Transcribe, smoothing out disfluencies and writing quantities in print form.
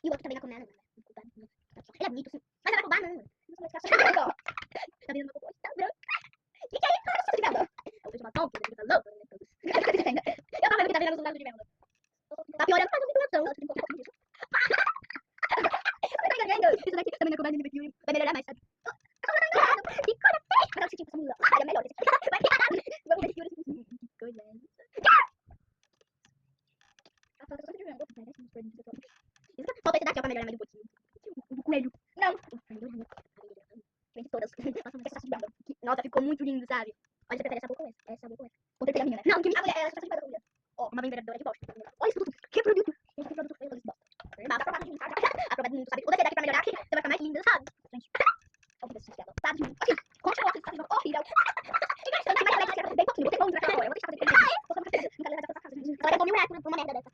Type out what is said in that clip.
E o outro também vai comer, ele é bonito, sim. Mas ela vai roubar, não. Tá vendo uma coisa tão branca? Que é isso? Cara, de venda. Eu fiz uma tonta, ele tá louco. Eu tava vendo que tá vendo os lados de venda. Tá piorando mais a situação. Isso daqui também não é comédia nível filme. Vai melhorar mais, sabe? Que coisa feia! Agora você tinha que ser é melhor. Vai caralho. Vamos ver que coisa é essa. Falta esse daqui, ó, pra melhorar mais um pouquinho. O coelho. Não. Vem de todas. Nossa, ficou muito lindo, sabe? Olha, você prefere essa boca ou essa? Essa boca ou essa? Vou preferir a minha, né? Não, que a mulher, ela só de barba, mulher. Ó, uma vendedora de bosta. Olha isso tudo. Que produto. Gente, que produto feio, eles bosta. Tá aprovado de mim, tá? Aprovado de mim, sabe? Vou descer daqui pra melhorar, você vai ficar mais linda, sabe? Gente. Olha isso, sabe? Assim, continua assim, sabe? Horrível. Bem pouquinho, vou ter que ir agora. Eu vou deixar fazer. Ah, é? Ela quer R$1.000 por uma merda dessa.